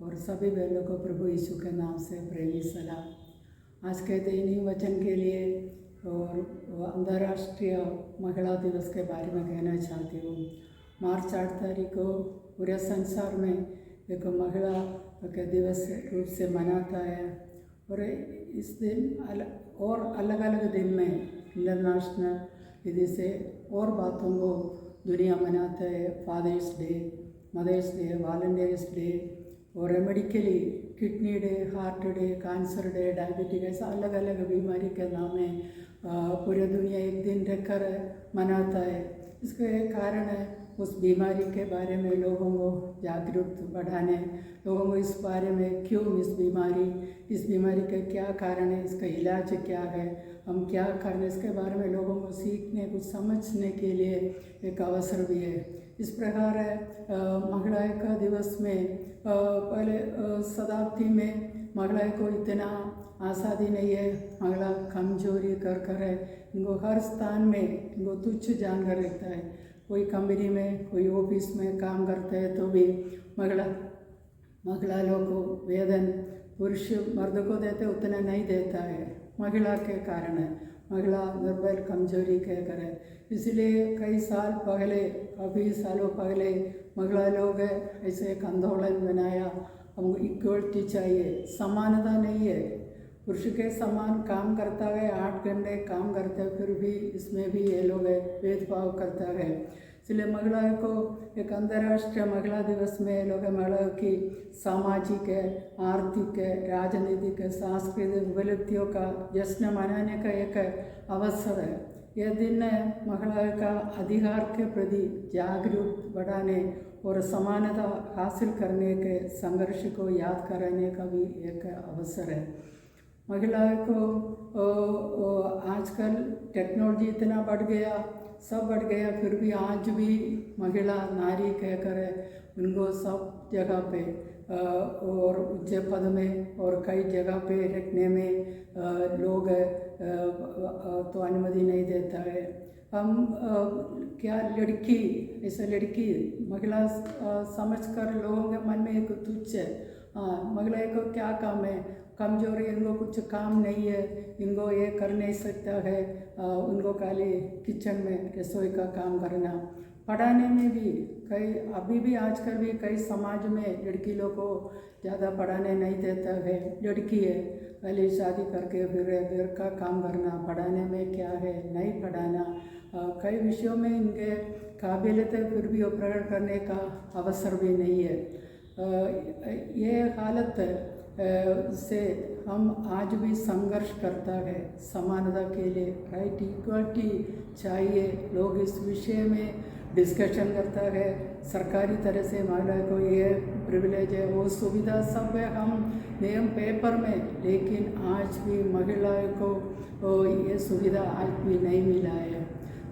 और सभी बहनों को प्रभु यीशु के नाम से प्रेमी सलाम। आज के दैनिक वचन के लिए और अंतर्राष्ट्रीय महिला दिवस के बारे में कहना चाहती हूँ। मार्च 8 तारीख को पूरे संसार में एक महिला के दिवस रूप से मनाता है और इस दिन और अलग अलग दिन में इंटरनेशनल विधि से और बातों को दुनिया मनाता है। Father's Day, Mother's Day, volunteers day और medically kidney day, heart day, cancer day, diabetic, ऐसा अलग अलग बीमारी के नाम है पूरी दुनिया एक दिन रखकर मनाता है। इसका एक कारण है उस बीमारी के बारे में लोगों को जागरूक बढ़ाने, लोगों को इस बारे में क्यों इस बीमारी का क्या कारण है, इसका इलाज क्या है, हम क्या करने, इसके बारे में लोगों को सीखने, कुछ समझने के लिए एक अवसर भी है। इस प्रकार महिला का दिवस में पहले शताब्दी में महिला को इतना आज़ादी नहीं है। महिला कमजोरी कर है, इनको हर स्थान में इनको तुच्छ जानकर रखता है। कोई कंपनी में, कोई ऑफिस में काम करते हैं तो भी महिला लोग को वेतन पुरुष मर्द को देते उतना नहीं देता है। महिला के कारण है, महिला दुर्बल कमजोरी के करे। इसलिए काफ़ी सालों पहले महिला लोग ऐसे एक आंदोलन बनाया, हमको इक्वलिटी चाहिए, समानता नहीं है। पुरुष के समान काम करता है, 8 घंटे काम करते हैं, फिर भी इसमें भी ये लोग भेदभाव करता है। इसलिए महिला को एक अंतर्राष्ट्रीय महिला दिवस में लोग महिलाओं की सामाजिक, आर्थिक, राजनीतिक, सांस्कृतिक उपलब्धियों का जश्न मनाने का एक अवसर है। यह दिन महिला का अधिकार के प्रति जागरूक बढ़ाने और समानता हासिल करने के संघर्ष को याद कराने का भी एक अवसर है। महिलाओं को आजकल टेक्नोलॉजी इतना बढ़ गया, सब बढ़ गया, फिर भी आज भी महिला नारी कहकर उनको सब जगह पे और ऊंचे पद में और कई जगह पे रखने में लोग तो अनुमति नहीं देता है। हम क्या लड़की महिला समझकर लोगों के मन में एक तुच्छ है। महिला को क्या काम है, कमजोरी, इनको कुछ काम नहीं है, इनको ये कर नहीं सकता है, उनको खाली किचन में रसोई का काम करना। पढ़ाने में भी अभी भी आजकल भी कई समाज में लड़की लोग को ज़्यादा पढ़ाने नहीं देता है। लड़की है, पहले शादी करके फिर घर का काम करना, पढ़ाने में क्या है, नहीं पढ़ाना। कई विषयों में इनके काबिलियत है, फिर भी वो प्रकट करने का अवसर भी नहीं है। ये हालत से हम आज भी संघर्ष करता है समानता के लिए। राइट, इक्वलिटी चाहिए। लोग इस विषय में डिस्कशन करता है। सरकारी तरह से महिला को ये प्रिविलेज है, वो सुविधा सब है, हम नियम पेपर में, लेकिन आज भी महिलाओं को ये सुविधा आज भी नहीं मिला है।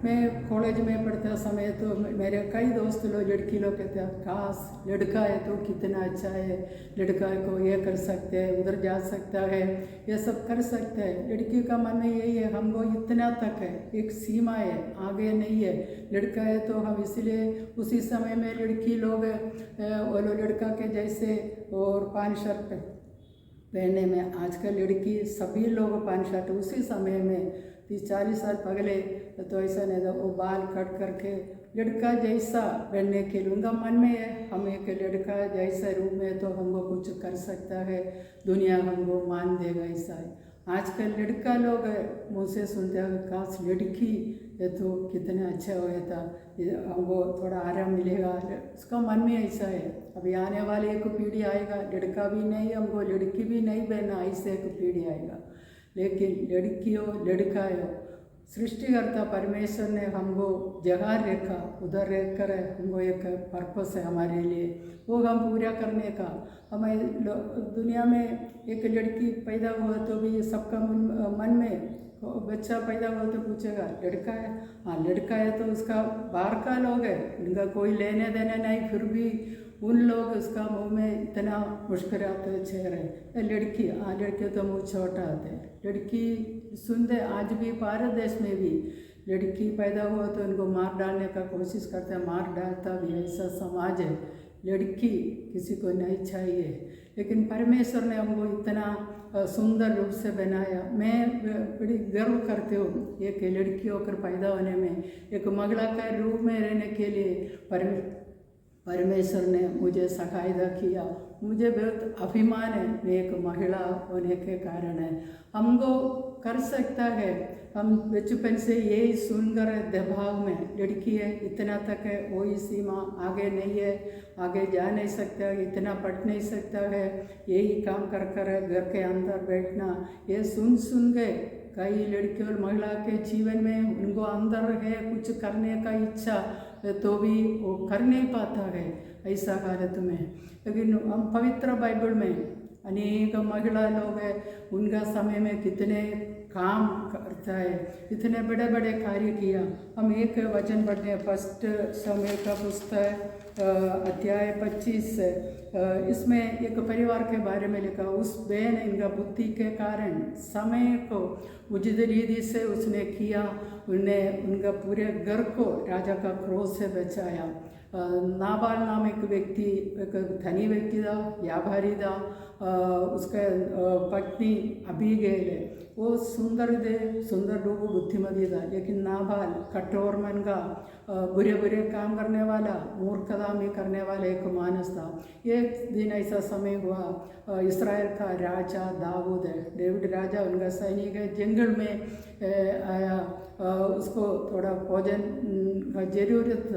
मैं कॉलेज में पढ़ता समय तो मेरे कई दोस्त लोग लड़की लोग कहते हैं काश लड़का है तो कितना अच्छा है, लड़का को ये कर सकते हैं, उधर जा सकता है, ये सब कर सकते हैं। लड़की का मन में यही है, हमको इतना तक है, एक सीमा है, आगे नहीं है। लड़का है तो हम इसलिए उसी समय में लड़की लोग वो लड़का के जैसे और पैंट शर्ट पहनने में, आजकल लड़की सभी लोग पैंट शर्ट, उसी समय में 30-40 साल पहले तो ऐसा नहीं था। वो बाल कट करके लड़का जैसा बनने के लिए उनका मन में है, हम एक लड़का जैसा रूप में तो हमको कुछ कर सकता है, दुनिया हमको मान देगा, ऐसा है। आजकल लड़का लोग मुँह से सुनते हैं काश लड़की ये तो कितना अच्छा हुआ था, हमको थोड़ा आराम मिलेगा, उसका मन में ऐसा है। अभी आने वाले एक पीढ़ी आएगा, लड़का भी नहीं, हमको लड़की भी नहीं बहना, ऐसे एक पीढ़ी आएगा। लेकिन लड़की हो लड़का हो, सृष्टिकर्ता परमेश्वर ने हमको जगह रखा, उधर रख कर हमको एक पर्पस है हमारे लिए, वो हम पूरा करने का। हमें दुनिया में एक लड़की पैदा हुआ तो भी सबका मन में, बच्चा पैदा हुआ तो पूछेगा लड़का है, हाँ लड़का है तो उसका बाहर का लोग है, उनका कोई लेने देने नहीं, फिर भी उन लोग उसका मुंह में इतना मुस्कुराते चेहरे। लड़की, हाँ लड़के तो मुँह छोटा आते, लड़की सुनते। आज भी भारत देश में भी लड़की पैदा हुआ तो उनको मार डालने का कोशिश करते हैं, मार डालता भी, ऐसा समाज है। लड़की किसी को नहीं चाहिए, लेकिन परमेश्वर ने हमको इतना सुंदर रूप से बनाया। मैं बड़ी गर्व करती हूँ एक लड़की होकर पैदा होने में, एक महिला के रूप में रहने के लिए परमेश्वर ने मुझे सहायता किया। मुझे बहुत अभिमान है मैं एक महिला होने के कारण है। हमको कर सकता है, हम बचपन से यही सुनकर दबाव में लड़की है इतना तक है, वही सीमा, आगे नहीं है, आगे जा नहीं सकता, इतना पढ़ नहीं सकता है, यही काम कर कर घर के अंदर बैठना, ये सुन गए कई लड़की और महिला के जीवन में उनको अंदर है कुछ करने का इच्छा तो भी वो कर नहीं पाता है ऐसा हालत में। लेकिन हम पवित्र बाइबल में अनेक महिला लोग हैं, उनका समय में कितने काम करता है, इतने बड़े बड़े कार्य किया। हम एक वचन पढ़ते हैं, फर्स्ट समय का पुस्तक अध्याय 25, इसमें एक परिवार के बारे में लिखा। उस बहन इनका बुद्धि के कारण समय को उचित रीति से उसने किया, उन्हें उनका पूरे घर को राजा का क्रोध से बचाया। नाबाल नाम एक व्यक्ति, एक धनी व्यक्ति था, व्यापारी था, उसका पत्नी अबीगैल है, वो सुंदर रूप बुद्धिमती था, लेकिन नाबाल कठोर मन का बुरे बुरे काम करने वाला, मूर्खता करने वाला एक मानस था। एक दिन ऐसा समय हुआ, इस्राएल का राजा दाऊद है, डेविड राजा, उनका सैनिक है, जंगल में आया, उसको थोड़ा भोजन का जरूरत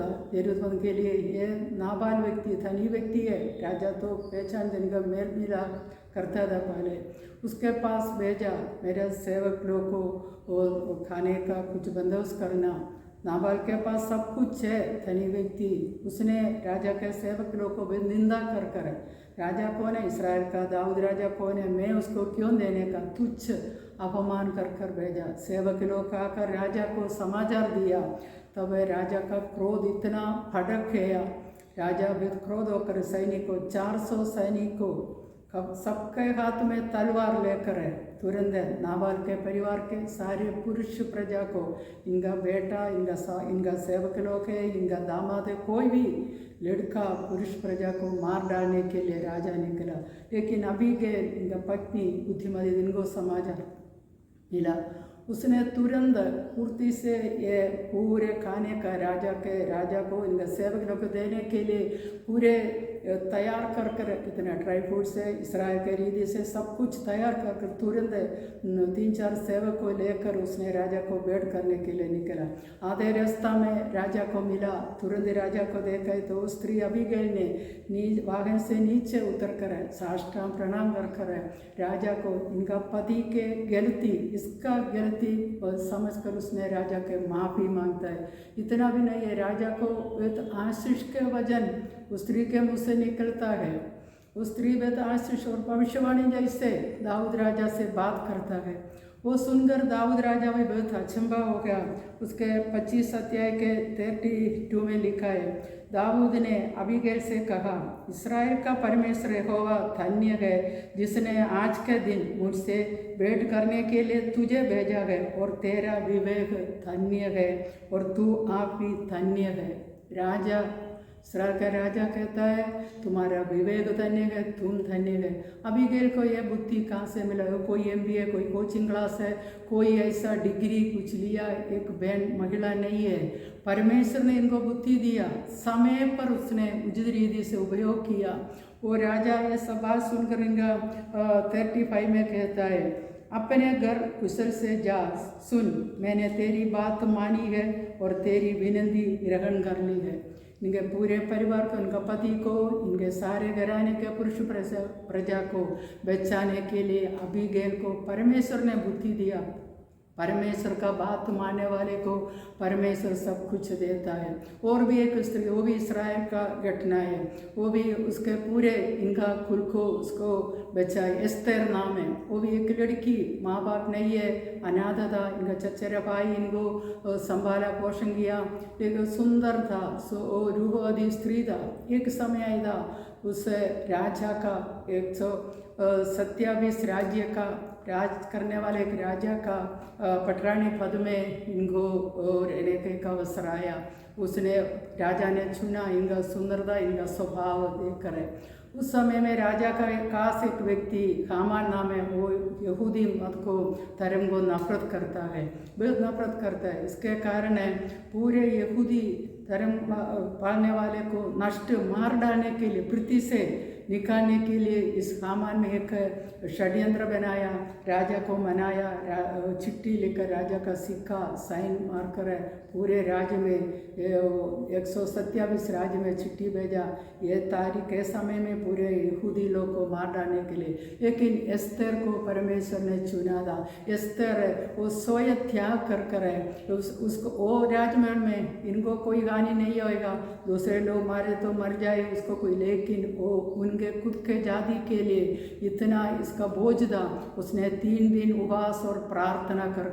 के लिए ये नाबाल व्यक्ति धनी व्यक्ति है, राजा तो पहचान दिन का मेल मिला करता था पहले, उसके पास भेजा मेरे सेवक लोग को खाने का कुछ बंदोबस्त करना। नाबाल के पास सब कुछ है, धनी व्यक्ति, उसने राजा के सेवक लोग को निंदा कर राजा कौन है, इसराइल का दाऊद राजा कौन है, मैं उसको क्यों देने का, तुच्छ अपमान कर भेजा। सेवक लोग आकर राजा को समाचार दिया, तब राजा का क्रोध इतना भड़क गया, राजा भी क्रोध होकर सैनिकों 400 सैनिकों सबके हाथ में तलवार लेकर है, तुरंत नाबाल के परिवार के सारे पुरुष प्रजा को, इनका बेटा, इनका सेवक लोग है, इनका दामाद है, कोई भी लड़का पुरुष प्रजा को मार डालने के लिए राजा निकला। लेकिन अबीगैल इनका पत्नी बुद्धिमती, इनको समाचार मिला, उसने तुरंत पूर्ति से ये पूरे खाने का राजा को इनका सेवक लोग को देने के लिए पूरे तैयार कर कितना ड्राई फ्रूट्स है, इसराइल के रीति से सब कुछ तैयार कर तुरंत 3-4 सेवक को लेकर उसने राजा को भेंट करने के लिए निकला। आधे रास्ता में राजा को मिला, तुरंत राजा को देखा तो स्त्री अबीगैल ने वाहन से नीचे उतर कर साष्टांग प्रणाम कर राजा को इनका पति के गलती, इसका गलती समझकर उसने राजा के माफ़ी मांगता है। इतना भी नहीं है, राजा को आशीष के वजन उस स्त्री के मुँह से निकलता है, उस स्त्री वेद आशीष और भविष्यवाणी जैसे दाऊद राजा से बात करता है। वो सुनकर दाऊद राजा में बहुत अचंभा हो गया। उसके 25 अध्याय के 32 में लिखा है, दाऊद ने अबीगैल से कहा, इस्राएल का परमेश्वर यहोवा धन्य है, जिसने आज के दिन मुझसे भेंट करने के लिए तुझे भेजा है, और तेरा विवेक धन्य है, और तू आप भी धन्य है। राजा इसराइल का राजा कहता है तुम्हारा विवेक धन्य है, तुम धन्य है। अबीगैल को यह बुद्धि कहाँ से मिला, कोई MBA, कोई कोचिंग क्लास है, कोई ऐसा डिग्री कुछ लिया, एक बहन महिला नहीं है। परमेश्वर ने इनको बुद्धि दिया, समय पर उसने उचित रीति से उपयोग किया। वो राजा ये सब बात सुनकर इनका 35 में कहता है, अपने घर कुशल से जा, सुन, मैंने तेरी बात मानी है और तेरी विनती ग्रहण कर ली है। इनके पूरे परिवार को, इनका पति को, इनके सारे घराने के पुरुष प्रजा को बचाने के लिए अबीगैल को परमेश्वर ने बुद्धि दिया। परमेश्वर का बात मानने वाले को परमेश्वर सब कुछ देता है। और भी एक स्त्री, वो भी इसराइल का घटना है, वो भी उसके पूरे इनका कुल को उसको बचाए, एस्तेर नाम है। वो भी एक लड़की, माँ बाप नहीं है, अनाथ था, इनका चचेरा भाई इनको संभाला पोषण किया, एक सुंदर था, रूहवादी स्त्री था। एक समय आया उस राजा का 127 राज्य का राज करने वाले एक राजा का पटरानी पद में इनको रहने का अवसर आया। उसने राजा ने चुना, इनका सुंदरता, इनका स्वभाव देखकर है। उस समय में राजा का खास एक व्यक्ति हामान नाम है, वो यहूदी मत को धर्म को नफरत करता है, बहुत नफरत करता है। इसके कारण है पूरे यहूदी धर्म पालने वाले को नष्ट मार डालने के लिए, पृथ्वी से निकालने के लिए इस हामान में एक षड्यंत्र बनाया, राजा को मनाया, चिट्ठी लेकर राजा का सिक्का साइन मारकर पूरे राज्य में 127 राज्य में चिट्ठी भेजा। ये तारीख के समय में पूरे यहूदी लोग को मार डालने के लिए, लेकिन एस्तर को परमेश्वर ने चुना था। एस्तर वो स्वयं त्याग कर उसको वो राजमहल में इनको कोई हानि नहीं होएगा, दूसरे लोग मारे तो मर जाए उसको कोई, लेकिन वो उनके खुद के जाति के लिए इतना इसका बोझ था। उसने 3 दिन उपवास और प्रार्थना कर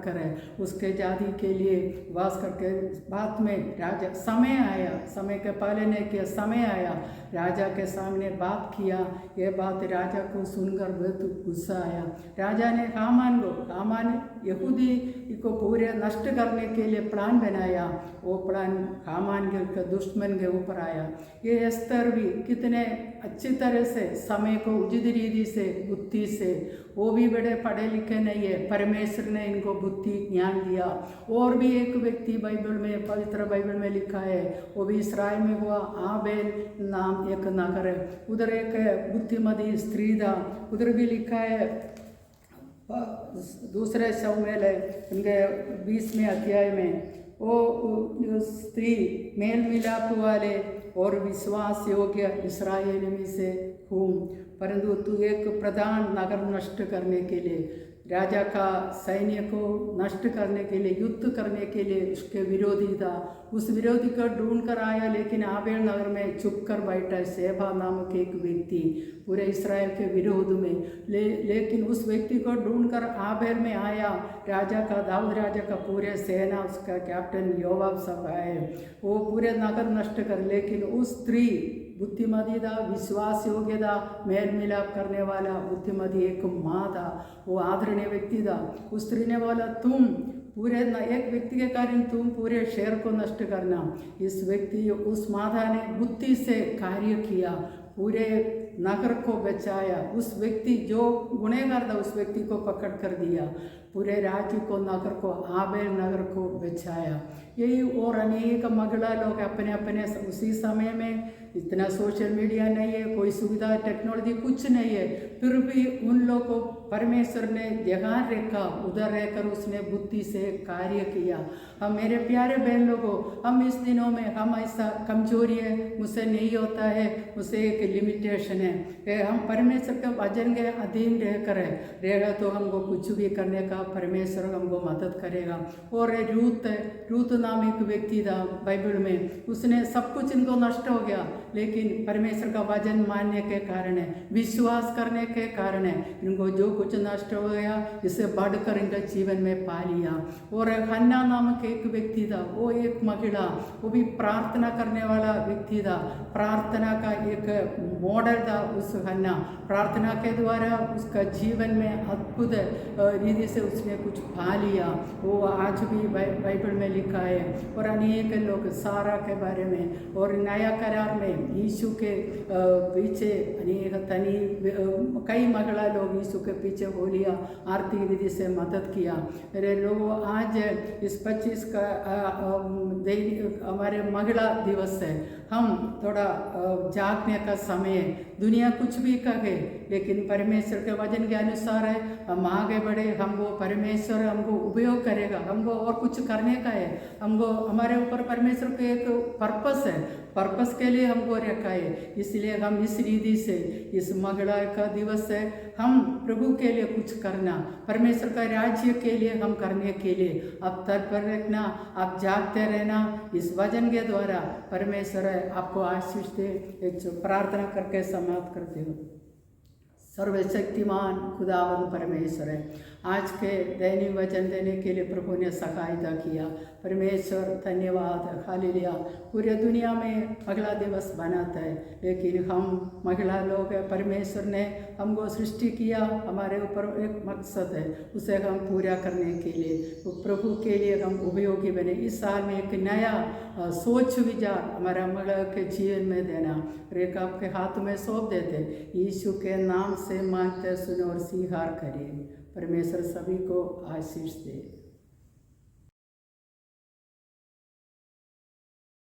उसके जाति के लिए उपवास करके बाद में राजा समय आया, समय के पालने के समय आया, राजा के सामने बात किया। ये बात राजा को सुनकर बहुत गुस्सा आया। राजा ने हामान यहूदी को पूरे नष्ट करने के लिए प्लान बनाया। वो प्लान हामान के दुश्मन के ऊपर आया। ये एस्तर भी कितने अच्छी तरह से समय को उचित रीति से बुद्धि से, वो भी बड़े पढ़े लिखे नहीं है, परमेश्वर ने इनको बुद्धि ज्ञान दिया। और भी एक व्यक्ति बाइबल में, पवित्र बाइबल में लिखा है, वो भी इस्राएल में हुआ, आबेल नाम एक नगर है, उधर एक बुद्धिमती स्त्री था, उधर भी लिखा है। दूसरे शमूएल है उनके 20वें अध्याय में, वो स्त्री मेल मिलाप वाले और विश्वास योग्य इस्राएल में से हूँ, परंतु तू एक प्रधान नगर नष्ट करने के लिए, राजा का सैन्य को नष्ट करने के लिए, युद्ध करने के लिए उसके विरोधी था। उस विरोधी को ढूंढ कर आया, लेकिन आबेल नगर में छुप कर बैठा सेबा नामक एक व्यक्ति पूरे इस्राएल के विरोध में। लेकिन उस व्यक्ति को ढूंढकर आबेल में आया। राजा का, दाऊद राजा का पूरे सेना, उसका कैप्टन योवाब सब आए, वो पूरे नगर नष्ट कर। लेकिन उस स्त्री बुद्धिमती था, विश्वास योग्य था, मेल मिलाप करने वाला बुद्धिमती एक माँ था, वो आदरणीय व्यक्ति था। उस स्त्री ने बोला, तुम पूरे एक व्यक्ति के कारण तुम पूरे शहर को नष्ट करना। इस व्यक्ति, उस माता ने बुद्धि से कार्य किया, पूरे नगर को बचाया। उस व्यक्ति जो गुनहगार था उस व्यक्ति को पकड़ कर दिया, पूरे राज्य को, नगर को, आबेल नगर को बचाया। यही और अनेक महिला लोग अपने अपने, उसी समय में इतना सोशल मीडिया नहीं है, कोई सुविधा टेक्नोलॉजी कुछ नहीं है, फिर भी उन लोगों को परमेश्वर ने जहाँ रखा उधर रहकर उसने बुद्धि से कार्य किया। हम मेरे प्यारे बहन लोगों, हम इस दिनों में, हम ऐसा कमजोरी है, मुझसे नहीं होता है, मुझसे एक लिमिटेशन है, हम परमेश्वर के वचन के अधीन रहकर रहेगा तो हमको कुछ भी करने का परमेश्वर हमको मदद करेगा। और रूत नाम एक व्यक्ति था बाइबल में, उसने सब कुछ इनको नष्ट हो गया, लेकिन परमेश्वर का वचन मानने के कारण है, विश्वास करने के कारण है, इनको जो कुछ नष्ट हो गया इसे बढ़कर इनका जीवन में पा लिया। और हन्ना नामक एक व्यक्ति था, वो एक महिला, वो भी प्रार्थना करने वाला व्यक्ति था, प्रार्थना का एक मॉडल था उस हन्ना। प्रार्थना के द्वारा उसका जीवन में अद्भुत रीति से उसने कुछ पा लिया, वो आज भी बाइबल में लिखा है। और अनेक लोग सारा के बारे में, और नया करार में यीशु के पीछे कई महिला लोग यीशु के पीछे हो लिया, आर्थिक विधि से मदद किया। मेरे लोगों, आज इस 25 का हमारे महिला दिवस है, हम थोड़ा जागने का समय है। दुनिया कुछ भी कहे, लेकिन परमेश्वर के वचन के अनुसार है, हम आगे बढ़े, हमको परमेश्वर हमको उपयोग करेगा, हमको और कुछ करने का है, हमको हमारे ऊपर परमेश्वर का एक पर्पस है, पर्पस के लिए हमको रखा है। इसलिए हम इस रीति से, इस महिला का दिवस है, हम प्रभु के लिए कुछ करना, परमेश्वर का राज्य के लिए हम करने के लिए अब तत्पर रखना, अब जागते रहना। इस वचन के द्वारा परमेश्वर आपको आशीष दे। एक प्रार्थना करके समाप्त करते हो। सर्वशक्तिमान खुदावन परमेश्वर है, आज के दैनिक वचन देने के लिए प्रभु ने सहायता किया। परमेश्वर धन्यवाद, हालेलुया। पूरे दुनिया में महिला दिवस मनाता है, लेकिन हम महिला लोग हैं, परमेश्वर ने हमको सृष्टि किया, हमारे ऊपर एक मकसद है, उसे हम पूरा करने के लिए, तो प्रभु के लिए हम उपयोगी बने। इस साल में एक नया सोच विचार हमारा महिला के जीवन में देना, और एक आपके हाथ में सौंप देते। यीशु के नाम से मांगते, सुनो और स्वीकार करिए। परमेश्वर सभी को आशीष दे।